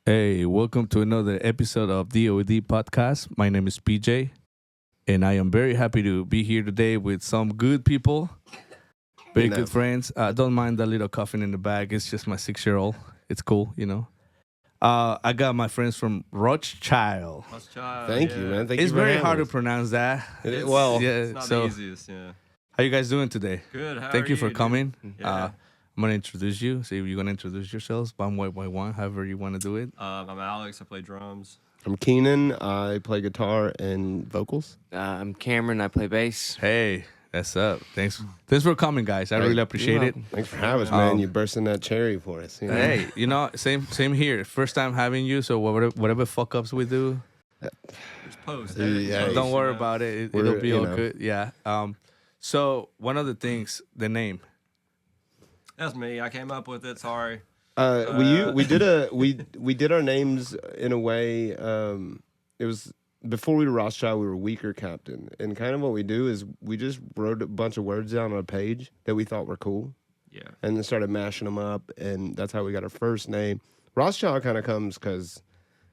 Hey, welcome to another episode of DOD Podcast. My name is PJ, and I am very happy to be here today with some good people, very good friends. Don't mind that little coughing in the back. It's just my 6-year-old. It's cool, you know. I got my friends from Rothschild. Thank you, man. Thank you It's for very having hard us. to pronounce that. It's not so the easiest, yeah. how you guys doing today? Good, how Thank are you for dude? coming. Yeah. I'm gonna introduce you. See if you're gonna introduce yourselves one by one, however you want to do it. I'm Alex, I play drums. I'm Keenan. I play guitar and vocals. I'm Cameron. I play bass. Hey, that's up. Thanks for coming, guys. I really appreciate it. Thanks for having us, man. You bursting that cherry for us. You know? Hey, you know, same here. First time having you, so whatever fuck ups we do, Just post. Yeah, don't worry about it. We're, It'll be all know. good. Yeah. So one of the things, the name. That's me. I came up with it. Sorry. we did our names in a way. It was before we were Rothschild. We were Weaker Captain, and kind of what we do is we just wrote a bunch of words down on a page that we thought were cool. Yeah. And then started mashing them up, and that's how we got our first name. Rothschild kind of comes because,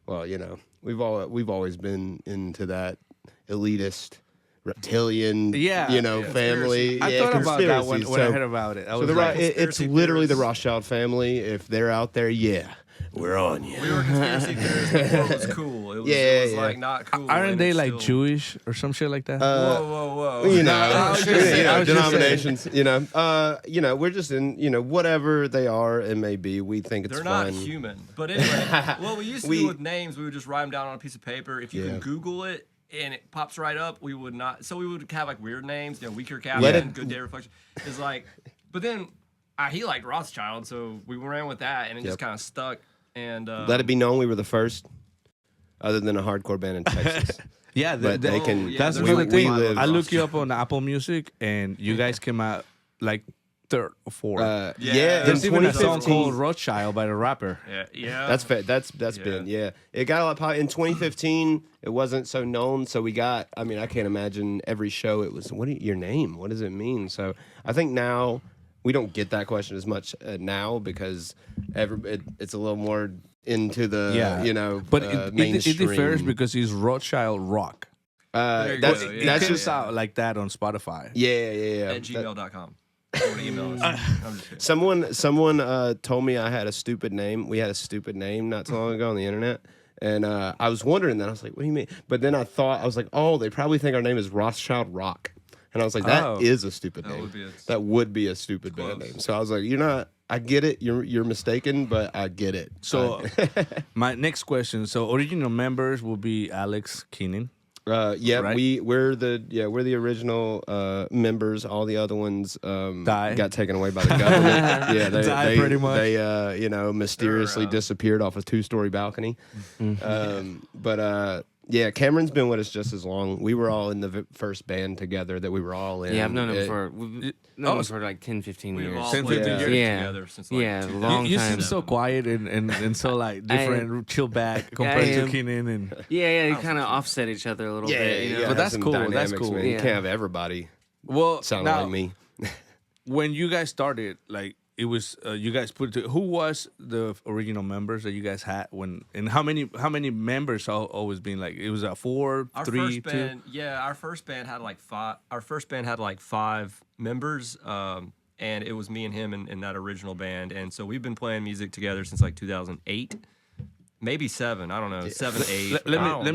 well, you know, we've always been into that elitist reptilian, family. I thought about that when I heard about it. I was like, It's literally the Rothschild family. If they're out there, we're on you. We were conspiracy theorists before it was cool. It was like not cool. aren't and they it's like still... Jewish or some shit like that? Whoa. You know, I was just denominations. We're just in, whatever they are and may be. We think it's They're fun. not human. But anyway, what we used to do with names, we would just write them down on a piece of paper. If you could Google it, and it pops right up, we would not. So we would have like weird names, Weaker Captain, Good Day Reflection. It's like, but then he liked Rothschild, so we ran with that, and it just kind of stuck. And Let it be known we were the first, other than a hardcore band in Texas. Yeah, But they can. that's there's another like thing. five of I us. looked you up on Apple Music, and you guys came out like third or fourth. Yeah, in There's even a song 2015. called Rothschild by the rapper. yeah. That's been it got a lot of pop. In 2015 it wasn't so known, so we got, I can't imagine every show it was your name, what does it mean? So I think now we don't get that question as much now because it's a little more into the But it mainstream. differs because it's Rothschild Rock. There you That's go, It that's comes just out like that on Spotify. yeah. At gmail.com. Email us. I'm just kidding. Someone told me I had a stupid name. We had a stupid name not so long ago on the internet. And I was wondering that. I was like, what do you mean? But then I was like, oh, they probably think our name is Rothschild Rock. And I was like, that is a stupid name. That would be a stupid band name. So I was like, I get it. You're mistaken, but I get it. So my next question. So original members will be Alex, Keenan. Right? we're the original members. All the other ones got taken away by the government. They pretty much. They mysteriously disappeared off a 2-story balcony. Cameron's been with us just as long. We were all in the first band together that we were all in. Yeah, I've known him for like 10, 15 We've years. all 10, played 15 music years. together since like Yeah, 2000. long You time. seem so quiet and so like different, chill back compared to am. Keenan and. Yeah, they kind of offset each other a little bit. You know? But that's some cool, that's dynamics, cool. Man. You Yeah. can't have everybody Well, sound now, like me. when you guys started, like it was you guys put it. Who was the original members that you guys had when? And how many members always been like? It was a 4, Our 3, first 2. band, our first band had like 5. Our first band had like 5 members, and it was me and him in that original band. And so we've been playing music together since like 2008, maybe 7. I don't know, 7, 8. Let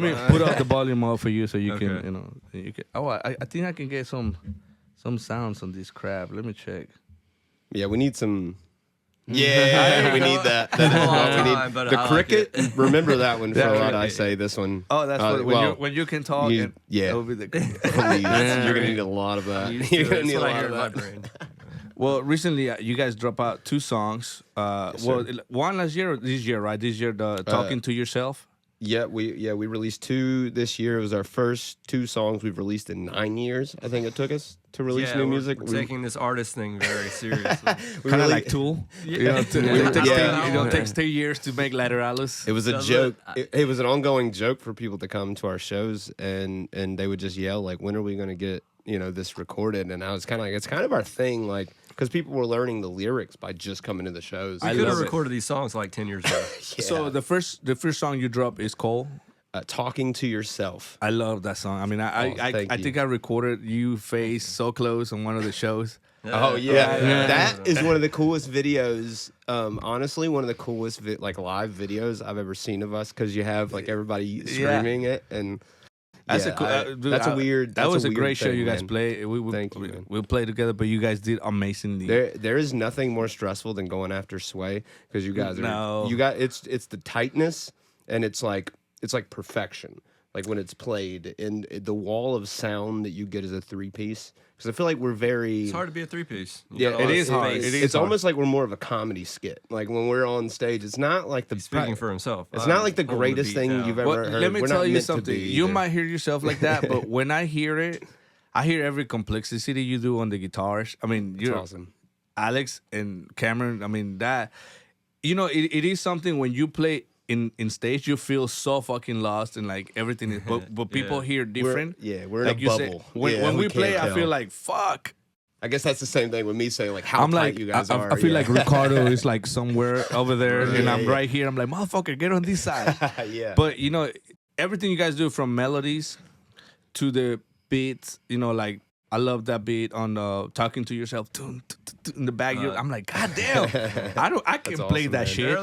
me put up the volume up for you so you can you can. Oh, I think I can get some sounds on this crap. Let me check. Yeah, we need some. Yeah, we need that. That is what we need. But The I like cricket. it. Remember that one for Yeah, a lot. cricket. I say this one. Oh, that's when you can talk. you- and yeah. that'll be the. Please, you're gonna need a lot of that. You're gonna That's need a what I lot hear of in my that. brain. Well, recently you guys dropped out 2 songs. One last year or this year, right? This year, the Talking to Yourself. Yeah, we released 2 this year. It was our first 2 songs we've released in 9 years. I think it took us to release new music. We're taking this artist thing very seriously. Kind of like Tool. It takes 2 years to make Lateralis. It was a Does joke. it? It was an ongoing joke for people to come to our shows, and they would just yell like, "When are we going to get this recorded?" And I was kind of like, "It's kind of our thing." Like because people were learning the lyrics by just coming to the shows. I could have recorded these songs like 10 years ago. So the first song you drop is called Talking to Yourself. I love that song. I mean, I think I recorded you face so close on one of the shows. Oh yeah. That is one of the coolest videos. Honestly, one of the coolest live videos I've ever seen of us, because you have like everybody screaming it, and that's a weird. That was a great show thing, you guys man. play. We played together, but you guys did amazingly. There is nothing more stressful than going after Sway, because you guys it's the tightness, and it's like perfection. Like when it's played, and the wall of sound that you get as a 3-piece. Because I feel like we're very... It's hard to be a 3-piece. Yeah, it is hard. It's almost like we're more of a comedy skit. Like when we're on stage, it's not like the... He's speaking for himself. It's not like the greatest thing you've ever heard. Let me tell you something. You either. might hear yourself like that, but when I hear it, I hear every complexity you do on the guitars. I mean, you're awesome. Alex and Cameron. I mean, that... it is something when you play... In stage, you feel so fucking lost and like everything is, but people hear different. We're like in a bubble. Say, when we play, I feel like fuck. I guess that's the same thing with me saying like how tight you guys are. I feel like Ricardo is like somewhere over there, and I'm right here. I'm like, motherfucker, get on this side. Yeah. But everything you guys do, from melodies to the beats, like I love that beat on Talking to Yourself in the back. I'm like, God damn, I can play that shit.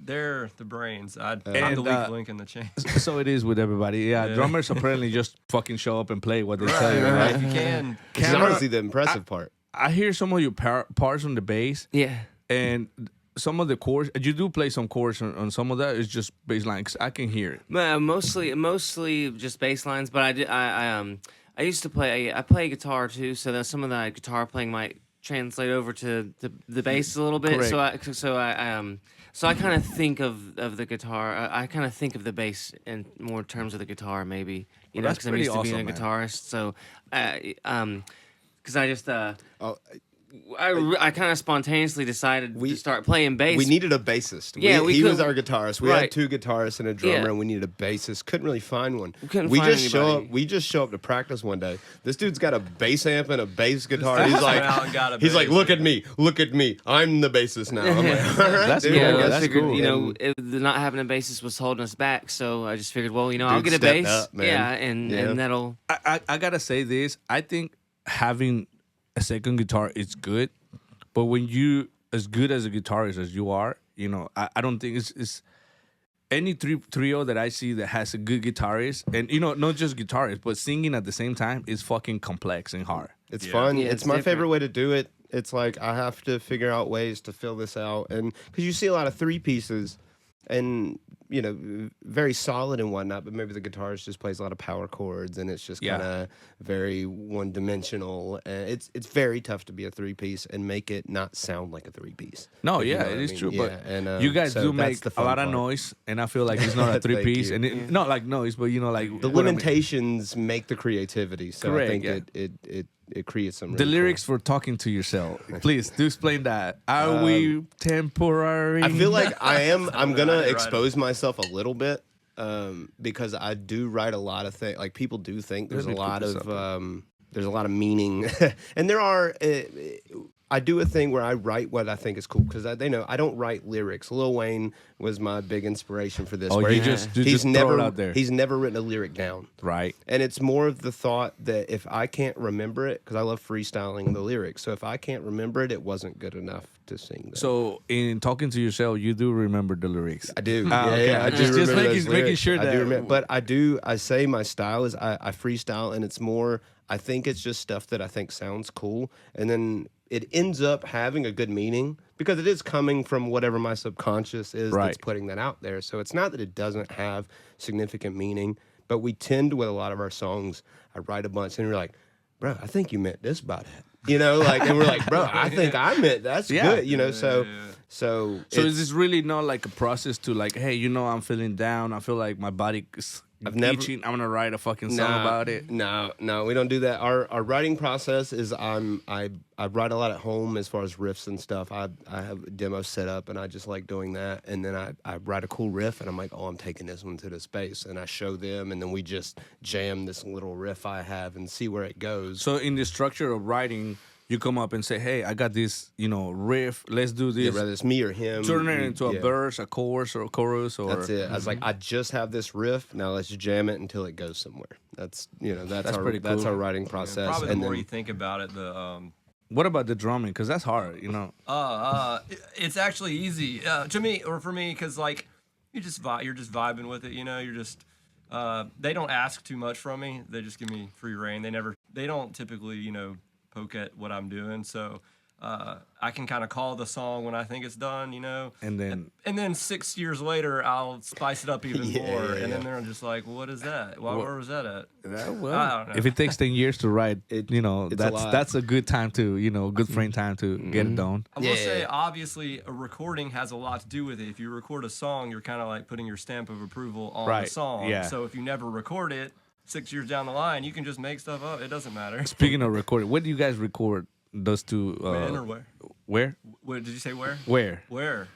They're the brains. I'm the weak link in the chain. So it is with everybody. Yeah, drummers apparently just fucking show up and play what they tell you, right? If you can. It's honestly the impressive part. I hear some of your parts on the bass. Yeah. And some of the chords, you do play some chords on some of that. It's just bass line, 'cause I can hear it. Mostly just bass lines, but I used to play. I play guitar too, so that some of that guitar playing might translate over to the bass a little bit. Correct. So I kind of think of the guitar. I kind of think of the bass in more terms of the guitar, maybe. That's because I'm used to pretty being a awesome, guitarist. So, because I just I kind of spontaneously decided to start playing bass. We needed a bassist. Yeah, he was our guitarist. We right. had 2 guitarists and a drummer, and we needed a bassist. Couldn't really find one. We just show up to practice one day. This dude's got a bass amp and a bass guitar. He's like, look at me. I'm the bassist now. I'm like, all right, that's dude. cool. I That's figured, cool. the not having a bassist was holding us back, so I just figured, well, I'll get a stepped bass. up, man. And that'll... I gotta say this. I think having a second guitar is good, but when you as good as a guitarist as you are, I don't think it's any trio that I see that has a good guitarist, and not just guitarist, but singing at the same time is fucking complex and hard. It's fun. Yeah, it's my different. favorite way to do it. It's like I have to figure out ways to fill this out, and because you see a lot of 3-pieces, and very solid and whatnot, but maybe the guitarist just plays a lot of power chords, and it's just kind of very one-dimensional. And it's very tough to be a 3-piece and make it not sound like a 3-piece. No, it is true. Yeah, but and you guys do make the a lot part. of noise, and I feel like it's not a 3-piece, you. and not like noise, but like the limitations make the creativity. So Correct, I think it creates some. The really lyrics for Talking to Yourself. Please do explain that. Are we temporary? I feel like I'm gonna expose myself a little bit because I do write a lot of things. Like people do think there's a lot of meaning, and there are. I do a thing where I write what I think is cool because they know I don't write lyrics. Lil Wayne was my big inspiration for this. Oh, where you he's just never throw it out there. He's never written a lyric down. Right. And it's more of the thought that if I can't remember it, because I love freestyling the lyrics. So if I can't remember it, it wasn't good enough to sing them. So in Talking to Yourself, you do remember the lyrics. I do. Okay. I do Just remember those making lyrics. sure I that. do remember, but I say my style is I freestyle, and it's more. I think it's just stuff that I think sounds cool, and then it ends up having a good meaning because it is coming from whatever my subconscious is that's putting that out there. So it's not that it doesn't have significant meaning, but we tend to, with a lot of our songs, I write a bunch and we're like, bro, I think you meant this about it. And we're like, bro, I think I meant that's good, So is this really not like a process to like, hey, I'm feeling down. I feel like my body is itching. I'm gonna write a fucking song about it. No, we don't do that. Our writing process is I write a lot at home as far as riffs and stuff. I have demos set up and I just like doing that. And then I write a cool riff and I'm like, oh, I'm taking this one to the space, and I show them, and then we just jam this little riff I have and see where it goes. So in the structure of writing, you come up and say, "Hey, I got this, riff. Let's do this." Whether it's me or him, Turn it into a verse, a chorus, or a chorus, or that's it. I was like, I just have this riff. Now let's jam it until it goes somewhere. That's pretty cool. That's our writing process. Probably the more you think about it, What about the drumming? Because that's hard, it's actually easy to me or for me because like you're just vibing with it. You're just they don't ask too much from me. They just give me free reign. They don't typically poke at what I'm doing. So I can kind of call the song when I think it's done, And then 6 years later I'll spice it up even more. And then they're just like, well, what is that? Where was that at? I don't know. If it takes 10 years to write, it's that's a good time to, good frame time to get it done. I will say, obviously, a recording has a lot to do with it. If you record a song, you're kind of like putting your stamp of approval on the song. Yeah. So if you never record it, 6 years down the line, you can just make stuff up. It doesn't matter. Speaking of recording, where do you guys record those two? When or where? Where? Where did you say where? Where? Where?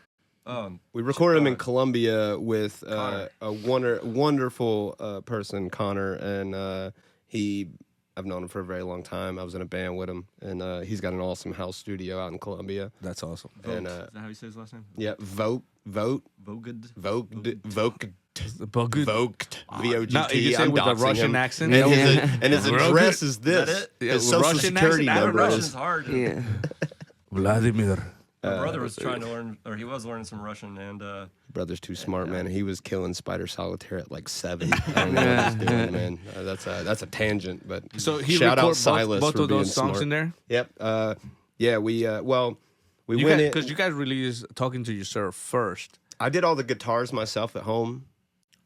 We recorded them in Colombia with a wonderful person, Connor, and I've known him for a very long time. I was in a band with him, and he's got an awesome house studio out in Colombia. That's awesome. And, is that how you say his last name? Yeah, Voked. Voged. Voked. V-O-G-T. No, you say I'm with a doxing Russian him. accent. And his address is this. Yeah, His social Russian security accent. number Russian's is. hard. Yeah. Vladimir. My brother was trying to learn, or he was learning some Russian, and Brother's too smart, man. He was killing spider solitaire at like 7. I don't know what he's doing, man. That's a tangent, but So he shout out recorded Silas both for of being those songs smart. in there. Yep. Yeah. We You went guys, because you guys released Talking to Yourself first. I did all the guitars myself at home.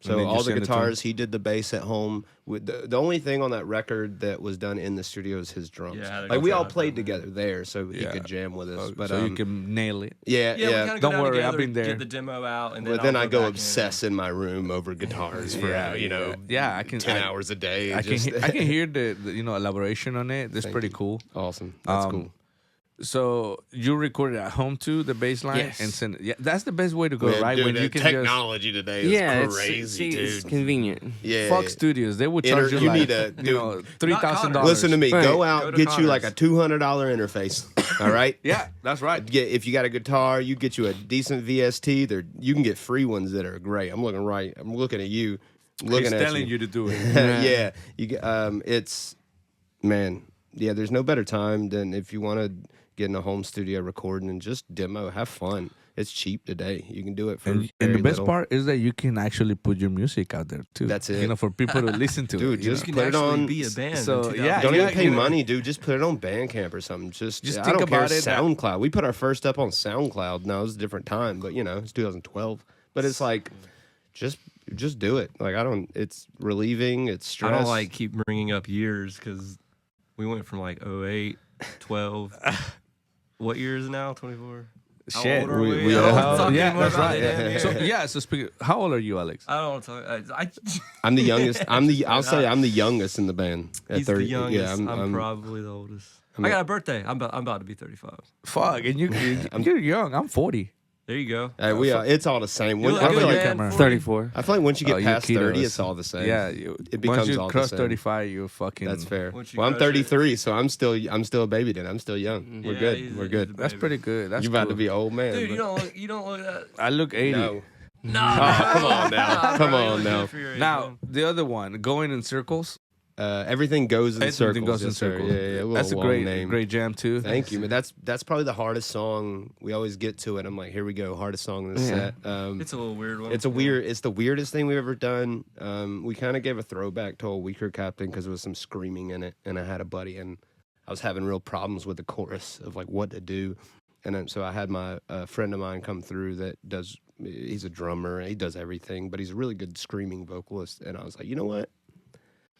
And So then you all the send it to guitars, he did the bass at home. With the only thing on that record that was done in the studio is his drums. Yeah, like we all guitar played drum, together there, so he Yeah. could jam with us. But so you can nail it. yeah. we kind of Don't go down worry, I've together, been there. Get the demo out, and then But then I'll I go back obsess in my room over guitars for Yeah, I can. 10 hours a day. I can. I can hear the elaboration on it. That's pretty cool. Awesome. That's cool. So you recorded at home too, the bass line, Yes. and send it. Yeah, that's the best way to go, Man, right? dude, When the you can technology today is Yeah, crazy, it's dude. convenient. Yeah. just Fox Studios, they would charge you You like need a- $3,000. Listen to me. Right. Go Go out, to get you like a Connor's. $200 interface. All right. Yeah, that's right. If you got a guitar, you get you a decent VST. You can get free ones that are great. I'm looking at you. Looking He's at telling you to do it. yeah. You get. It's man. Yeah. There's no better time than if you want to get in a home studio recording and just demo. Have fun. It's cheap today. You can do it for. And the very best little. part is that you can actually put your music out there too. That's it. For people to listen to. Dude, it, you just You know? can put it actually on. be a band. So, in yeah, 2000. Don't yeah, even pay you know. money, dude. Just put it on Bandcamp or something. Just Just I think don't care. about it. SoundCloud. We put our first up on SoundCloud. No, it was a different time, but it's 2012. But it's like, just do it. Like It's relieving. It's stress. I don't like keep bringing up years because we went from like 08, 12. What year is it now? 24. How Shit. old are we? we- I don't yeah, wanna talk yeah, anymore that's about right. the damn year. So speaking, how old are you, Alex? I don't want to talk. I'm the youngest. I'll say I'm the youngest in the band. At He's 30. the youngest. Yeah, I'm probably the oldest. I got a birthday. I'm about to be 35. Fuck, and you're young. I'm 40. There you go. Hey, we are. It's all the same. You look I good, feel like man. camera. 34. I feel like once you get Oh, you past 30, ketos. it's all the same. Yeah, It becomes once you all the cross same. 35, you're fucking. That's fair. Once you Well, I'm crush it. 33, so I'm still a baby then. I'm still young. We're Yeah, good. he's- We're he's good. a That's baby. pretty good. That's You're about to cool. be old man. Dude, but- you don't look that. I look 80. No. No, come on now. Come on now. Now the other one, going in circles. Everything goes in circles. Everything goes in yes, sir. circles. Yeah, yeah. A That's a little long great name. jam too. Thank you, man. That's probably the hardest song. We always get to it. I'm like, here we go, hardest song in the set. It's a little weird one. It's the weirdest thing we've ever done. We kind of gave a throwback to old Weaker Captain because there was some screaming in it, and I had a buddy, and I was having real problems with the chorus of like what to do, and then, so I had my friend of mine come through that does. He's a drummer, and he does everything, but he's a really good screaming vocalist, and I was like, you know what?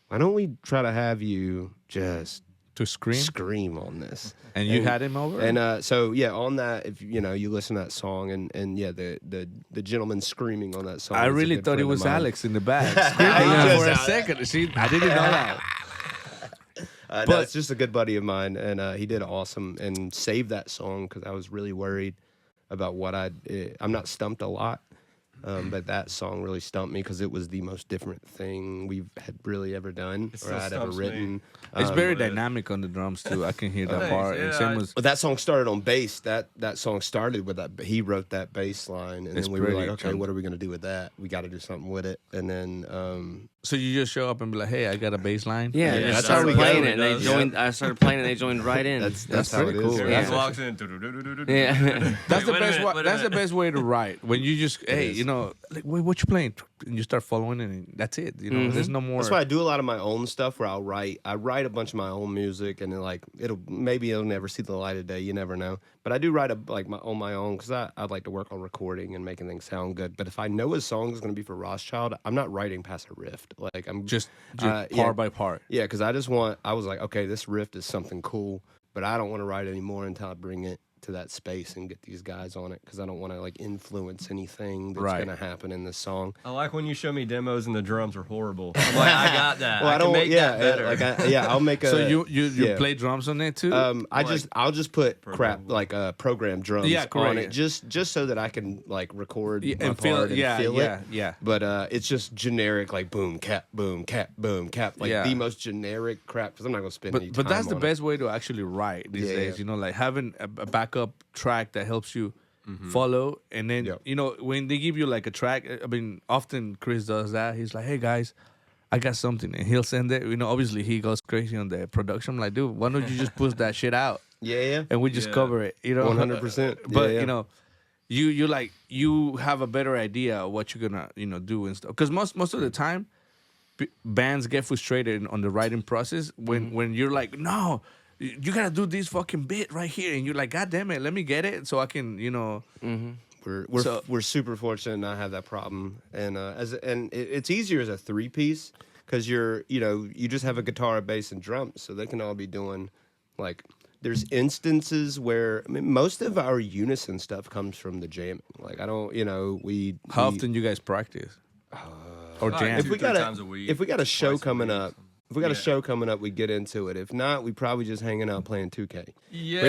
Why don't we try to have you just To scream on this? And you had him over. And so yeah, on that, if you listen to that song, and yeah, the gentleman screaming on that song. I is a really good thought it friend of was mine. Alex in the back screaming for a second. See, I didn't know that. No, it's just a good buddy of mine, and he did awesome and saved that song because I was really worried about what I'm not stumped a lot, But that song really stumped me because it was the most different thing we had really ever done or I'd ever written. It's very dynamic on the drums too. I can hear that part. Yeah, and same with that song started on bass. That song started with that. He wrote that bass line, and then we were like, okay, what are we gonna do with that? We got to do something with it. And then, so you just show up and be like, hey, I got a bass line. Yeah, that's how we playing it. And they joined. I started playing, and they joinned right in. That's how it is. He walks in. Yeah, that's the best. That's the best way to write. When you just, hey, you know, like, wait, what you playing? And you start following it, and that's it. You know, there's no more. That's why I do a lot of my own stuff where I write a bunch of my own music, and then like it'll never see the light of day. You never know. But I do write on my own because I like to work on recording and making things sound good. But if I know a song is going to be for Rothschild, I'm not writing past a riff. Like I'm just part by part. Yeah, because I was like, okay, this riff is something cool, but I don't want to write anymore until I bring it to that space and get these guys on it because I don't want to like influence anything that's going to happen in this song. I like when you show me demos and the drums are horrible. I'm like, I got that. Well, I don't make that better. I'll make a. So you play drums on it too? I'll just put program drums on it just so that I can like record my and part feel it. Yeah. But it's just generic like boom cap boom cap boom cap like the most generic crap because I'm not gonna spend any time. But that's the on best way to actually write these days. You know, like having a backup track that helps you follow, and then you know when they give you like a track. I mean, often Chris does that. He's like, "Hey guys, I got something," and he'll send it. You know, obviously he goes crazy on the production. I'm like, dude, why don't you just push that shit out? And we just cover it. You know, 100%. But you know, you have a better idea of what you're gonna do and stuff. Because most of the time, bands get frustrated on the writing process when you're like, no. You gotta do this fucking bit right here, and you're like, God damn it, let me get it so I can, We're super fortunate to not have that problem, and it's easier as a 3-piece because you just have a guitar, a bass, and drums, so they can all be doing like. There's instances where most of our unison stuff comes from the jamming. Like I don't, How often you guys practice or jam? If we got a show coming up. If we got a show coming up, we get into it. If not, we probably just hanging out playing 2K. Yeah,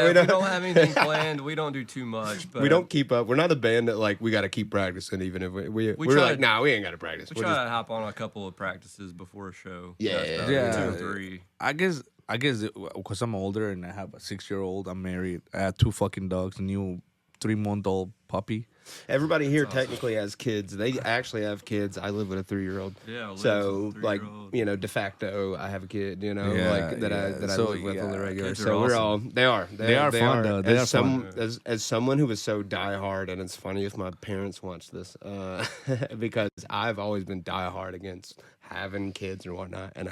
we don't have anything planned. We don't do too much. But we don't keep up. We're not a band that like we got to keep practicing. Even if we're like, nah, we ain't got to practice. We try to hop on a couple of practices before a show. Yeah, 2 or 3. I guess because I'm older and I have a 6-year-old. I'm married. I have 2 fucking dogs, a new 3-month-old puppy. Everybody here technically has kids. They actually have kids. I live with a 3-year-old. Yeah. So like de facto, I have a kid. I live with on the regular. So we're all they are fun though. As someone who was so diehard, and it's funny if my parents watch this because I've always been diehard against having kids and whatnot, and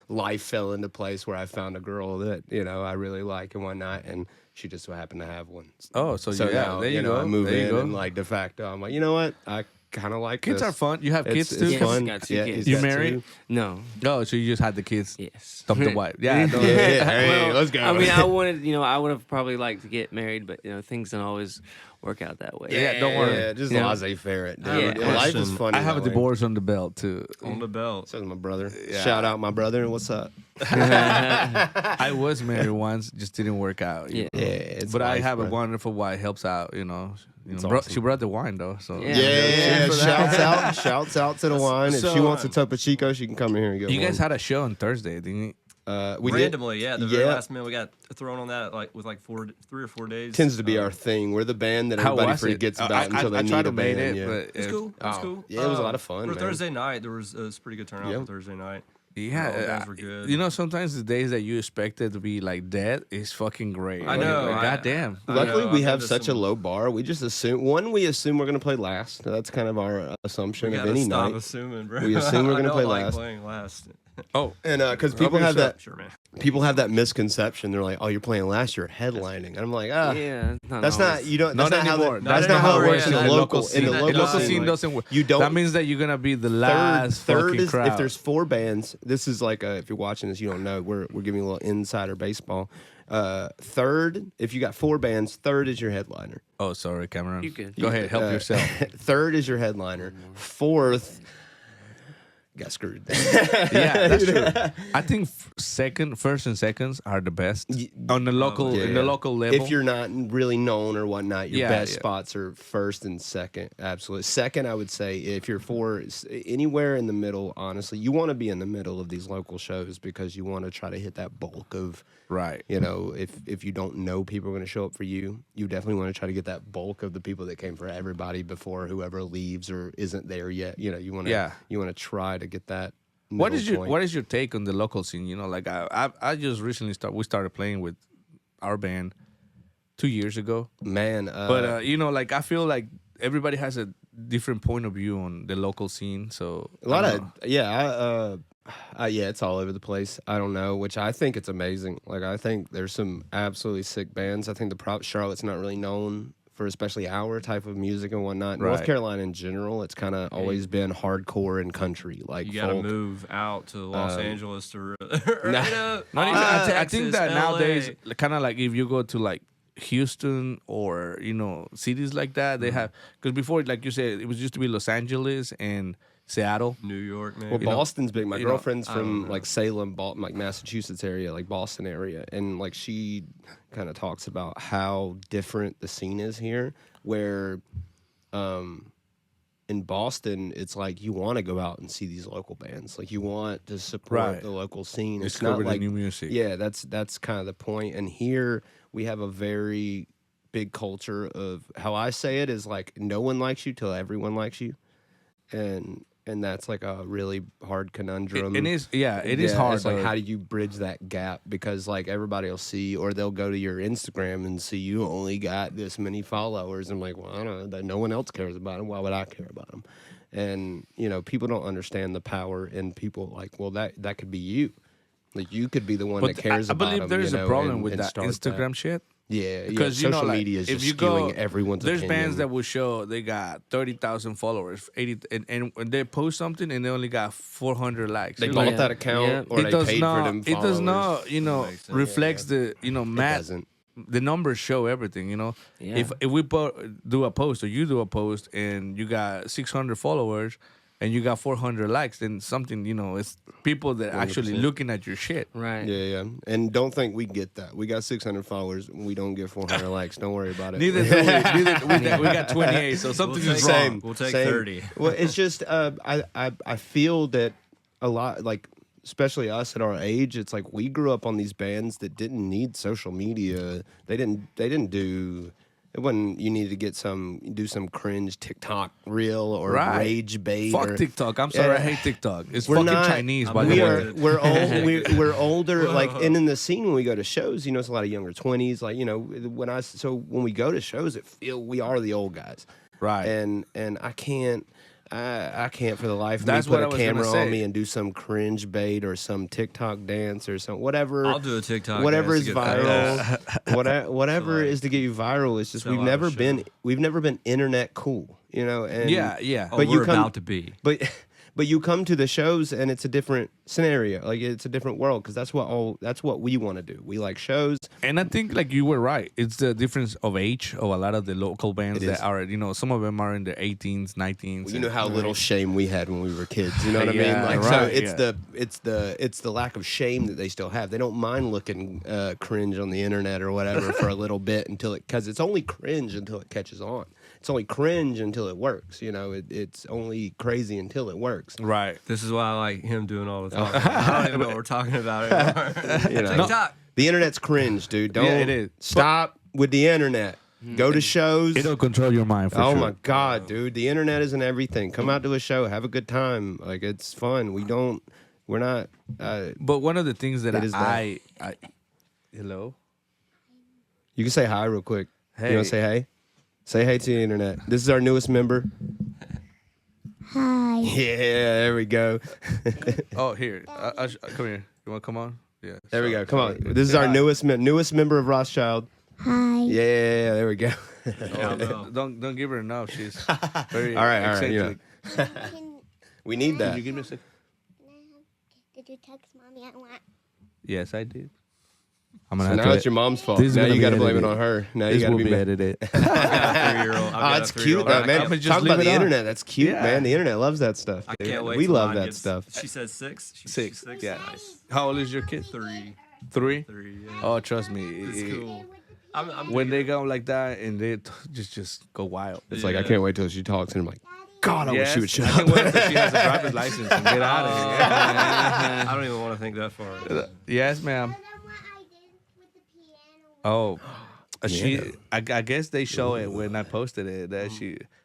life fell into place where I found a girl that I really like and whatnot, and she just so happened to have one. Oh, so now, there you go. I move in and like de facto, I'm like, you know what? I kind of like kids this. are fun. You have kids too. It's fun. Got 2 kids. You married? No. Oh, so you just had the kids? Yes. Dump the wife. Yeah. Hey, let's go. I mean, I would have probably liked to get married, but things don't always work out that way. Yeah, don't worry. Yeah, just laissez-faire it. Dude. Yeah. Life is funny. I have a divorce on the belt too. On the belt. So does my brother. Yeah. Shout out my brother. What's up? I was married once, just didn't work out. Yeah. But I have a wonderful wife, helps out. Awesome. She brought the wine though. So shouts out to the wine. If she wants a Topo Chico, she can come in here and get one. You guys had a show on Thursday, didn't you? We randomly, did. The very last minute we got thrown on that with 3 or 4 days. Tends to be our thing. We're the band that everybody forgets about until they need a band. It's cool. It was cool. Yeah, it was a lot of fun. For Thursday night, there was a pretty good turnout for Thursday night. Yeah, guys were good. Sometimes the days that you expected to be like dead is fucking great. I know. Goddamn. Luckily, we have such a low bar. We just assume we assume we're gonna play last. That's kind of our assumption of any night. Assuming, bro. We assume we're gonna play last. Playing last. Oh, and because people have that. Sure, man. People have that misconception. They're like, "Oh, you're playing last. You're headlining." And I'm like, that's not. You don't. That's not anymore. That's not how it works in the local. In the local scene doesn't work. You don't. That means that you're gonna be the last third fucking crowd. If there's 4 bands, this is like if you're watching this, you don't know. We're giving you a little insider baseball. Third, if you got 4 bands, third is your headliner. Oh, sorry, Cameron. You can go ahead, help yourself. Third is your headliner. Fourth got screwed. Yeah, that's true. I think first and seconds are the best on the local in the local level. If you're not really known or whatnot, your best spots are first and second. Absolutely. Second, I would say if you're anywhere in the middle, honestly, you want to be in the middle of these local shows because you want to try to hit that bulk of right. You know, if you don't know people are going to show up for you, you definitely want to try to get that bulk of the people that came for everybody before whoever leaves or isn't there yet. You know, you want to try to get that. What is your take on the local scene? You know, like I just recently started playing with our band 2 years ago. Man, but you know, like I feel like everybody has a different point of view on the local scene. So it's all over the place. I don't know, which I think it's amazing. Like I think there's some absolutely sick bands. I think Charlotte's not really known for especially our type of music and whatnot. Right. North Carolina in general, it's kind of always been hardcore and country. Like you gotta move out to Los Angeles to. I think that LA. Nowadays, kind of like if you go to like Houston or cities like that, they have because before, like you said, it was used to be Los Angeles and Seattle, New York, maybe. Well, Boston's big. My girlfriend's from like Salem, like Massachusetts area, like Boston area, and like she kind of talks about how different the scene is here. Where, in Boston, it's like you want to go out and see these local bands, like you want to support the local scene. It's not like new music. Yeah, that's kind of the point. And here we have a very big culture of how I say it is like no one likes you till everyone likes you, and that's like a really hard conundrum. It is hard. It's like, how do you bridge that gap? Because like everybody will see, or they'll go to your Instagram and see you only got this many followers. I'm like, well, I don't know, that no one else cares about them. Why would I care about them? And people don't understand the power in people. Like, well, that could be you. Like you could be the one that cares about them. I believe there's a problem with that Instagram shit. Yeah, because social media is just skewing everyone's there's opinion. bands that will show they got 30,000 followers, 80, and when they post something and they only got 400 likes. They bought that account, or they paid for them followers. It does not, reflects the, the numbers show everything. Yeah. If we do a post or you do a post and you got 600 followers. And you got 400 likes, then something, it's people that 100%. Actually looking at your shit. Right. Yeah. And don't think we get that. We got 600 followers. We don't get 400 likes. Don't worry about it. Neither do we. We got 28, so something is wrong. We'll take 30. Well, it's just, I feel that a lot, like, especially us at our age, it's like we grew up on these bands that didn't need social media. They didn't do... It wasn't you needed to do some cringe TikTok reel or rage bait. Fuck TikTok. I'm sorry, I hate TikTok. It's fucking Chinese, by the way. We're old. We're older. Like, and in the scene when we go to shows, it's a lot of younger 20s. Like, when we go to shows, we are the old guys, right? And I can't for the life of me put a camera on me and do some cringe bait or some TikTok dance or some whatever. I'll do a TikTok. Whatever is viral. Whatever is to get you viral. It's just we've never been internet cool, And yeah. But we're about to be. But you come to the shows and it's a different scenario. Like it's a different world because that's what we want to do. We like shows. And I think like you were right. It's the difference of age of a lot of the local bands that are, some of them are in their 18s, 19s. Well, you know how little shame we had when we were kids. You know what I mean? Like so it's the lack of shame that they still have. They don't mind looking cringe on the internet or whatever for a little bit because it's only cringe until it catches on. It's only cringe until it works. It's only crazy until it works. Right. This is why I like him doing all the talking. I don't even know what we're talking about anymore. TikTok. The internet's cringe, dude. Don't it is. Stop with the internet. Go to shows. It'll control your mind for sure. Oh my God, dude. The internet isn't everything. Come out to a show. Have a good time. Like, it's fun. We're not. But one of the things that I hello? You can say hi real quick. Hey. You want to say hey? Say hey to the internet. This is our newest member. Hi. Yeah, there we go. Oh, here. Come here. You want to come on? Yeah. There we go. Come on. This is our newest member of Rothschild. Hi. Yeah, there we go. Don't give her enough. She's very all right. We need that. Can you give me a second? Did you text mommy at what? Yes, I did. I'm gonna So have now to it's your mom's fault. this is Now gonna you be got to blame it edited. on her. Now you This got to will be be mad. edited. I've got a 3-year-old. Oh, it's cute, I'm man. just Talk about leave it the on. internet. That's cute, Yeah. man. The internet loves that stuff. I dude. can't wait. We till love mine that gets- stuff. She said 6. She's 6. 6. Yeah. Nice. How old is your kid? 3. 3. 3. Yeah. Oh, trust me. It's cool. I'm When they digging go like that and they just go wild. It's like I Yeah. can't wait till she talks, and I'm like, God, I wish she would shut I up. can't wait until she has a driver's license and get out of here. it. I don't even want to think that far. Yes, ma'am. Oh, she. I guess they show it when I posted it that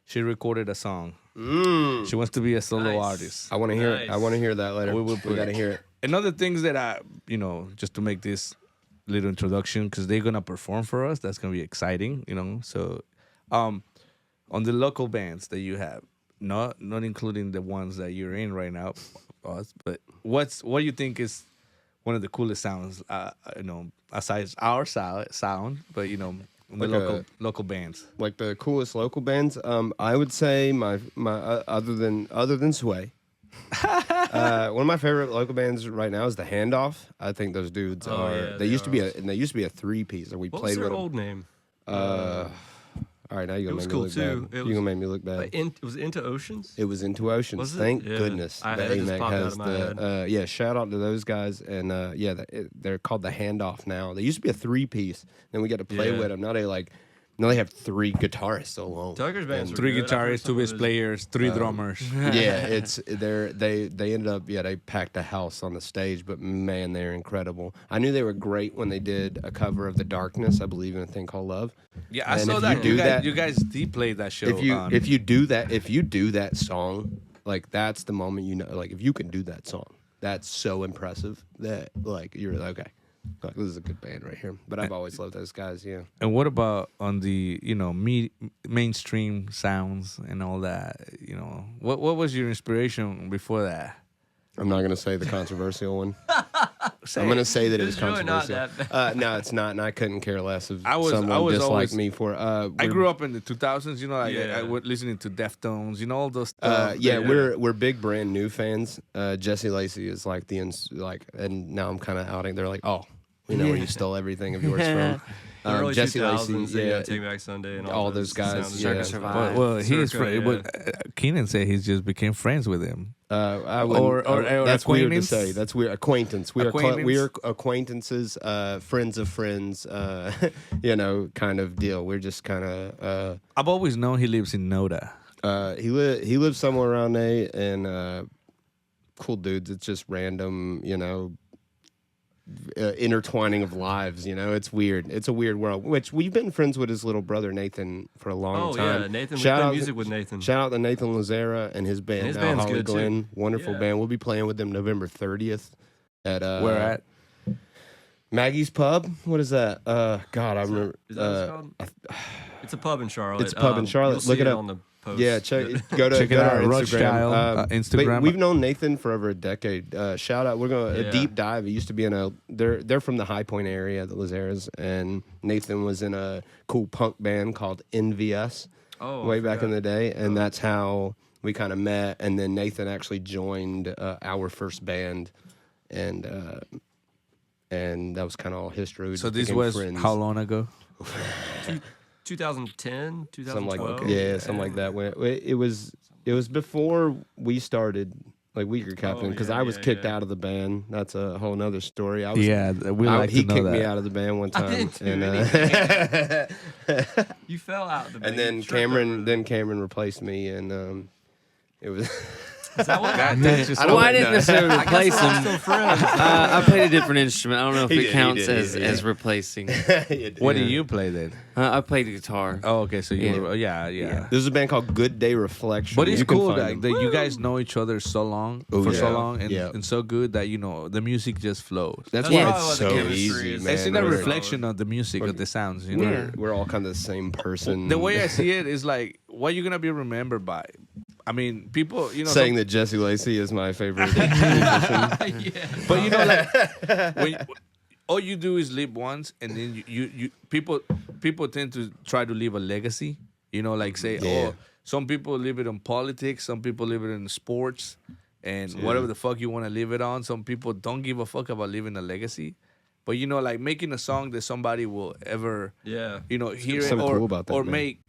she recorded a song. She wants to be a solo Nice. artist. I want to hear it. I Nice. want to hear that later. We will We put got to it. hear it. And other things that I, just to make this little introduction, because they're gonna perform for us. That's gonna be exciting, So, on the local bands that you have, not including the ones that you're in right now, us, but what do you think is one of the coolest sounds? Aside our sound, but the Like local bands. Like the coolest local bands. I would say my other than Sway. One of my favorite local bands right now is the Handoff. I think those dudes Oh, are. yeah, they used to are be awesome. They used to be a 3-piece, and we What was played their with them. old name? All right, now you're It gonna was make me cool, look too. bad. It You're was- gonna make me look bad. Was it Into Oceans? It was Into Oceans. Was it? Thank Yeah. goodness I- that it just AMAC popped out has of my head. yeah. Shout out to those guys, and they're called the Handoff now. They used to be a 3-piece. Then we got to play Yeah. with them. Now they have 3 guitarists alone. Tucker's bands were 3 good. I've heard guitarists, 2 some of bass his- players, 3 drummers. Yeah, they ended up they packed a house on the stage, but man, they're incredible. I knew they were great when they did a cover of The Darkness, I believe, in a thing called Love. Yeah, I And saw if that. you do that- you guys did play that show. If you do that song, like that's the moment like if you can do that song, that's so impressive that like you're like, okay. Like, this is a good band right here. But I've always loved those guys, yeah. And what about on the mainstream sounds and all that? What was your inspiration before that? I'm not gonna say the controversial one. Say I'm it. gonna say that it was It's really not controversial. that No, it's not, and I couldn't care less if I was someone disliked always- me for. I grew up in the 2000s. I Yeah. was listening to Deftones. All those stuff. Yeah, we're big brand new fans. Jesse Lacey is like and now I'm kind of outing. They're like, oh, we know where you stole everything of yours from. The early Jesse 2000s, Lacey, yeah, Take Me Back Sunday, and all those guys, sounds- yeah. Circus Survive. Well, he's Circa, Keenan said he just became friends with him. I wouldn't- Or that's weird to acquaintance? say. That's weird. Acquaintance. We Acquaintance? are acquaintances, friends of friends. Kind of deal. We're just kind of. I've always known he lives in Noda. He lives somewhere around there, and cool dudes. It's just random, intertwining of lives. It's weird. It's a weird world. Which we've been friends with his little brother Nathan for a long Oh time. yeah, Nathan. We Shout play out- music with Nathan. Shout out to Nathan Lazera and his band. His now, band's Holly good, too. Glenn. Wonderful Yeah. band. We'll be playing with them November 30th at Where at? Maggie's Pub. What is that? God, I remember. Is that what it's called? It's a pub in Charlotte. It's a pub in Charlotte. You'll Look see it up. on the post. Yeah, check it out. Check it go to out, our Instagram. Rothschild, Instagram. But we've known Nathan for over a decade. Shout out. We're going to Yeah. a deep dive. He used to be in they're from the High Point area, the Lazeras, and Nathan was in a cool punk band called NVS way back in the day, and that's how we kind of met. And then Nathan actually joined our first band, and that was kind of all history. We So just this became was friends. how long ago? 2010, Something like 2012. something like that. When it was before we started like Weaker Captain because yeah, I was yeah, kicked yeah. out of the band. That's a whole nother story. I was, Yeah, we like he to know kicked that. me out of the band one time, didn't do and You fell out. The and then Cameron replaced me, and it was. Is that what happened? That's just Well, I didn't necessarily I replace guess we're him. still friends. I played a different instrument. I don't know if He it did, he counts did, he did. as replacing. What do you play then? I played guitar. Oh, okay. So you Yeah. were, yeah. There's a band called Good Day Reflection. But it's You can cool find that, them. you guys know each other so long Oh, for so yeah. long Yeah. and so good that the music just flows. That's That's why probably it's what the so chemistry easy, is. man. It's in a We're- reflection of the music of the sounds. Yeah. We're all kind of the same person. The way I see it is like what you're gonna be remembered by. I mean, people, saying that Jesse Lacey is my favorite musician. but like when all you do is live once, and then you people tend to try to leave a legacy. Like say, Yeah. oh, some people leave it on politics, some people leave it in sports, and whatever the fuck you want to leave it on. Some people don't give a fuck about leaving a legacy. But like making a song that somebody will ever, hear it, something or cool about that, or man. make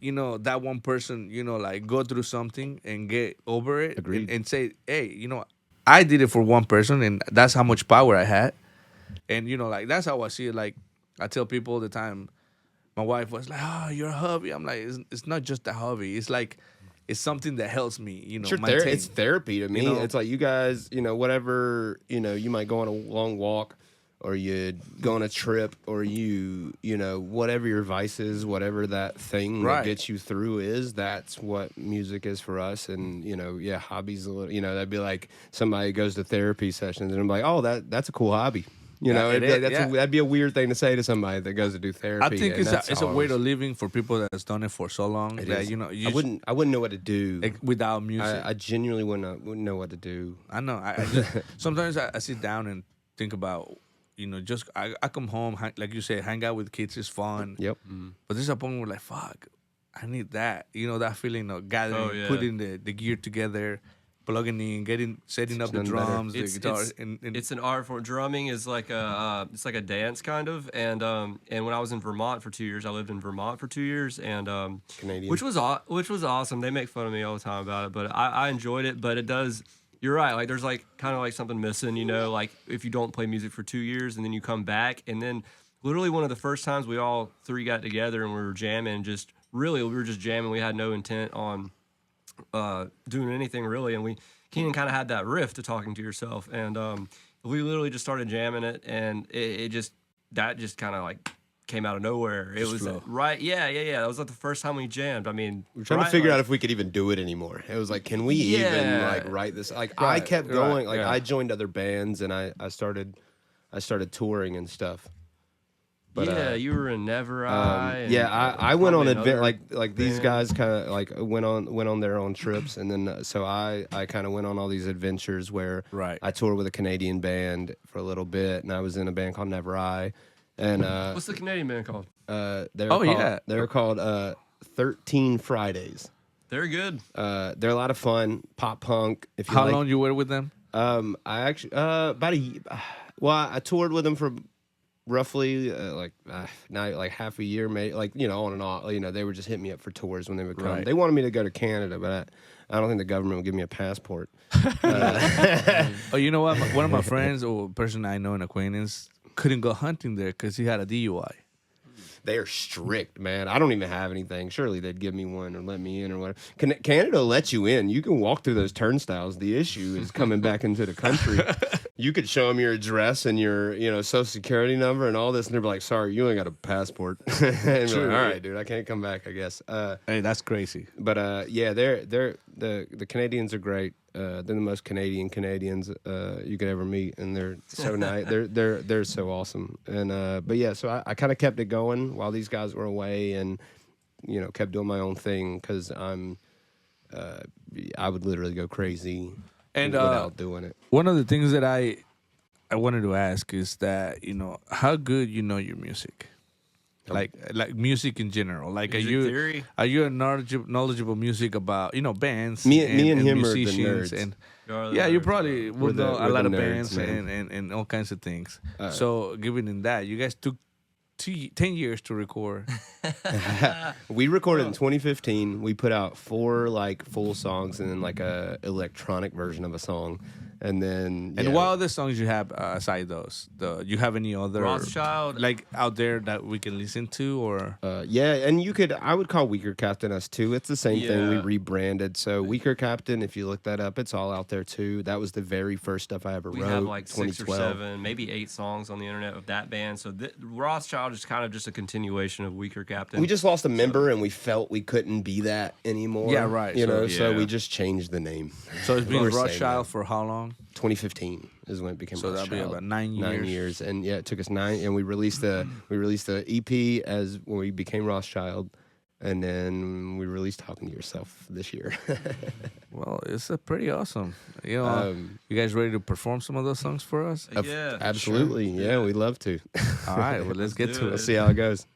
that one person, like go through something and get over it, Agreed. and say, hey, I did it for one person, and that's how much power I had, and like that's how I see it. Like I tell people all the time. My wife was like, "Oh, you're a hobby." I'm like, "It's not just a hobby. It's like, it's something that helps me, maintain." It's therapy to me. It's like you guys, whatever, you might go on a long walk, or you go on a trip, or whatever your vice is, whatever that thing that gets you through is. That's what music is for us. And hobbies a little. That'd be like somebody goes to therapy sessions, and I'm like, "Oh, that's a cool hobby." That'd be a weird thing to say to somebody that goes to do therapy. I think it's a way of living for people that's done it for so long. I wouldn't know what to do without music. I genuinely wouldn't know what to do. I know. I just, sometimes I sit down and think about, just I come home, like you said, hang out with kids is fun. Yep. But there's a point where like, fuck, I need that. That feeling of gathering, putting the gear together, plugging in, setting up the drums, the guitar. It's an art form. Drumming is like it's like a dance kind of. And when I was in Vermont for 2 years, I lived in Vermont for 2 years, and Canadian, which was awesome. They make fun of me all the time about it, but I enjoyed it. But it does. You're right. Like there's like kind of like something missing. Like if you don't play music for 2 years and then you come back, and then literally one of the first times we all three got together and we were jamming, we were just jamming. We had no intent on doing anything really, and Keenan kind of had that riff to talking to yourself, and we literally just started jamming it, and it just kind of like came out of nowhere. It was right, yeah. That was like the first time we jammed. I mean, we're trying to figure out if we could even do it anymore. It was like, can we even like write this? Like I kept going, I joined other bands, and I started touring and stuff. But, you were in Never I went on like these guys kind of like went on their own trips, and then so I kind of went on all these adventures where I toured with a Canadian band for a little bit, and I was in a band called Never I. And what's the Canadian band called? They're called 13 Fridays. They're good. They're a lot of fun, pop punk. How long you were with them? I actually about a year. Well, I toured with them for roughly like half a year, maybe, like on and off. They were just hitting me up for tours when they would come. Right. They wanted me to go to Canada, but I don't think the government would give me a passport. Oh, you know what? One of my friends, or a person I know, an acquaintance, couldn't go hunting there because he had a DUI. They are strict, man. I don't even have anything. Surely they'd give me one or let me in or whatever. Canada lets you in. You can walk through those turnstiles. The issue is coming back into the country. You could show them your address and your, social security number and all this, and they'd be like, "Sorry, you ain't got a passport." And True. Like, all right, dude, I can't come back, I guess. Hey, that's crazy. But the Canadians are great. They're the most Canadians you could ever meet, and they're so nice. They're so awesome. And so I kind of kept it going while these guys were away, and kept doing my own thing because I would literally go crazy without doing it. One of the things that I wanted to ask is that how good your music. Like music in general. Like theory? Are you a knowledgeable music about bands? Me and him musicians are the nerds. And you probably will know a lot of nerds, bands and all kinds of things. So given in that, you guys took 10 years to record. We recorded in 2015. We put out 4 like full songs and then like a electronic version of a song. And then what other songs you have aside those? You have any other Rothschild like out there that we can listen to or? And I would call Weaker Captain us too. It's the same thing. We rebranded. So Weaker Captain, if you look that up, it's all out there too. That was the very first stuff I ever wrote. We have like 6 or 7, maybe 8 songs on the internet of that band. So Rothschild is kind of just a continuation of Weaker Captain. We just lost a member and we felt we couldn't be that anymore. Yeah, right. So we just changed the name. So it's been Rothschild for how long? 2015 is when it became Rothschild. So that'll be about 9 years. 9 years, and it took us 9. And we released the EP as when we became Rothschild, and then we released "Talking to Yourself" this year. Well, it's pretty awesome. You guys ready to perform some of those songs for us? Yeah, absolutely. Sure. Yeah, we'd love to. All right, well let's get to it. Let's see how it goes.